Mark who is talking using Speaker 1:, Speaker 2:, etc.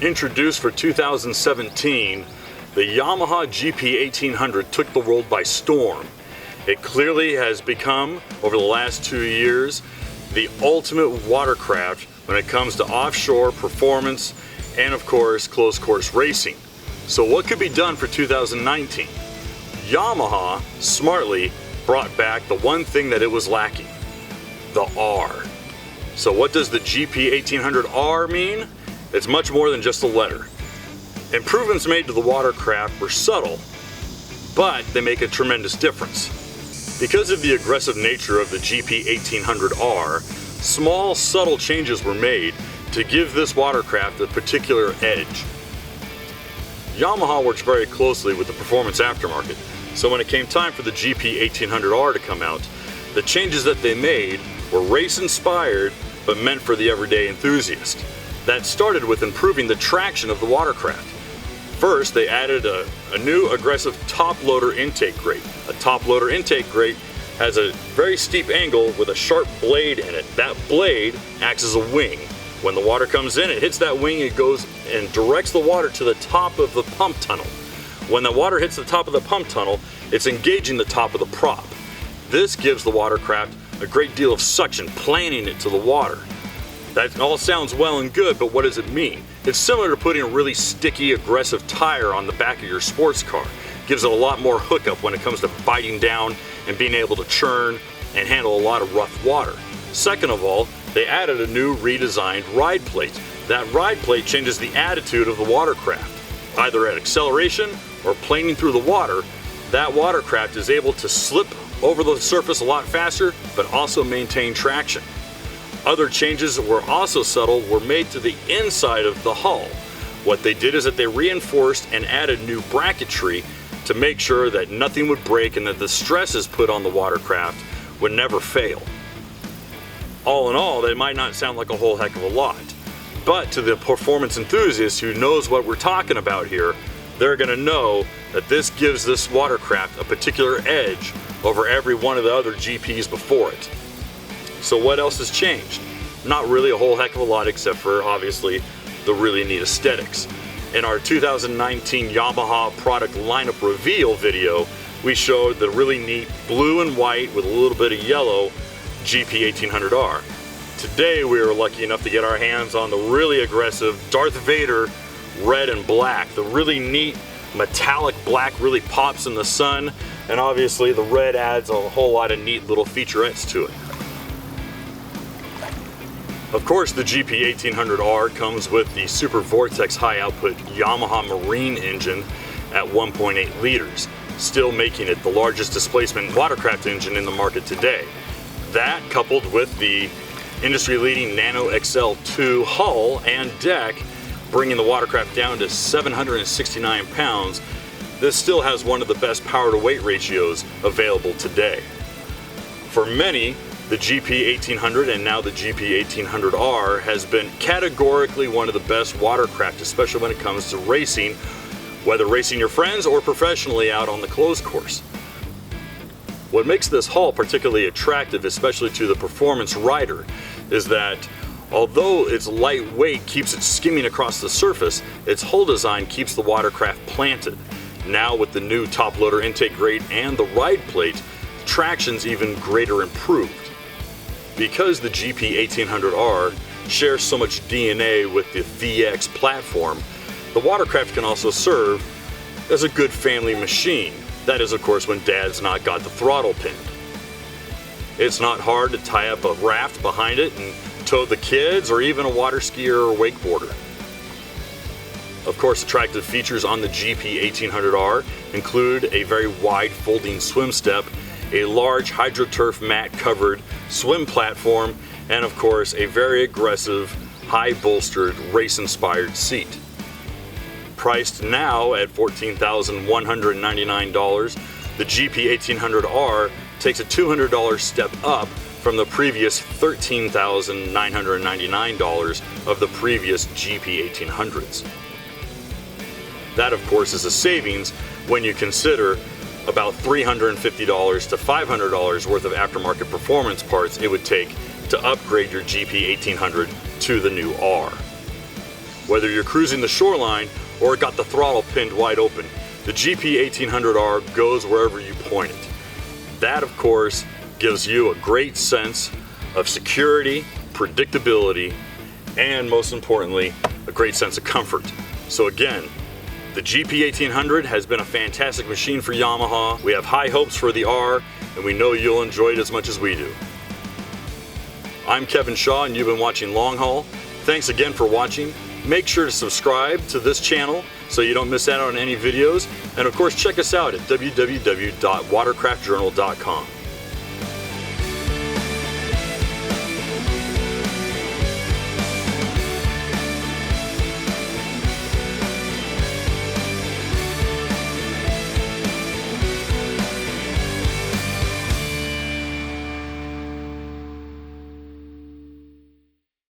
Speaker 1: Introduced for 2017, the Yamaha GP1800 took the world by storm. It clearly has become, over the last 2 years, the ultimate watercraft when it comes to offshore performance and, of course, closed course racing. So what could be done for 2019? Yamaha smartly brought back the one thing that it was lacking, the R. So what does the GP1800R mean? It's much more than just a letter. Improvements made to the watercraft were subtle, but they make a tremendous difference. Because of the aggressive nature of the GP1800R, small, subtle changes were made to give this watercraft a particular edge. Yamaha works very closely with the performance aftermarket, so when it came time for the GP1800R to come out, the changes that they made were race-inspired, but meant for the everyday enthusiast. That started with improving the traction of the watercraft. First, they added a new aggressive top loader intake grate. A top loader intake grate has a very steep angle with a sharp blade in it. That blade acts as a wing. When the water comes in, it hits that wing, it goes and directs the water to the top of the pump tunnel. When the water hits the top of the pump tunnel, it's engaging the top of the prop. This gives the watercraft a great deal of suction, planing it to the water. That all sounds well and good, but what does it mean? It's similar to putting a really sticky, aggressive tire on the back of your sports car. Gives it a lot more hookup when it comes to biting down and being able to churn and handle a lot of rough water. Second of all, they added a new redesigned ride plate. That ride plate changes the attitude of the watercraft. Either at acceleration or planing through the water, that watercraft is able to slip over the surface a lot faster, but also maintain traction. Other changes that were also subtle were made to the inside of the hull. What they did is that they reinforced and added new bracketry to make sure that nothing would break and that the stresses put on the watercraft would never fail. All in all, that might not sound like a whole heck of a lot, but to the performance enthusiast who knows what we're talking about here, they're going to know that this gives this watercraft a particular edge over every one of the other GPs before it. So what else has changed? Not really a whole heck of a lot, except for obviously the really neat aesthetics. In our 2019 Yamaha product lineup reveal video, we showed the really neat blue and white with a little bit of yellow GP1800R. Today we were lucky enough to get our hands on the really aggressive Darth Vader red and black. The really neat metallic black really pops in the sun, and obviously the red adds a whole lot of neat little featurettes to it. Of course, the GP1800R comes with the Super Vortex high output Yamaha Marine engine at 1.8 liters, still making it the largest displacement watercraft engine in the market today. That, coupled with the industry-leading Nano XL2 hull and deck, bringing the watercraft down to 769 pounds, this still has one of the best power-to-weight ratios available today. For many, the GP1800 and now the GP1800R has been categorically one of the best watercraft, especially when it comes to racing, whether racing your friends or professionally out on the closed course. What makes this hull particularly attractive, especially to the performance rider, is that although its lightweight keeps it skimming across the surface, its hull design keeps the watercraft planted. Now with the new top loader intake grate and the ride plate, traction's even greater improved. Because the GP1800R shares so much DNA with the VX platform, the watercraft can also serve as a good family machine. That is, of course, when Dad's not got the throttle pinned. It's not hard to tie up a raft behind it and tow the kids or even a water skier or wakeboarder. Of course, attractive features on the GP1800R include a very wide folding swim step, a large hydroturf mat covered swim platform, and of course a very aggressive, high bolstered, race inspired seat. Priced now at $14,199, the GP1800R takes a $200 step up from the previous $13,999 of the previous GP1800s. That, of course, is a savings when you consider about $350 to $500 worth of aftermarket performance parts it would take to upgrade your GP1800 to the new R. Whether you're cruising the shoreline or got the throttle pinned wide open, the GP1800R goes wherever you point it. That, of course, gives you a great sense of security, predictability, and most importantly, a great sense of comfort. So again, the GP1800 has been a fantastic machine for Yamaha. We have high hopes for the R, and we know you'll enjoy it as much as we do. I'm Kevin Shaw, and you've been watching Long Haul. Thanks again for watching. Make sure to subscribe to this channel so you don't miss out on any videos. And of course, check us out at www.watercraftjournal.com.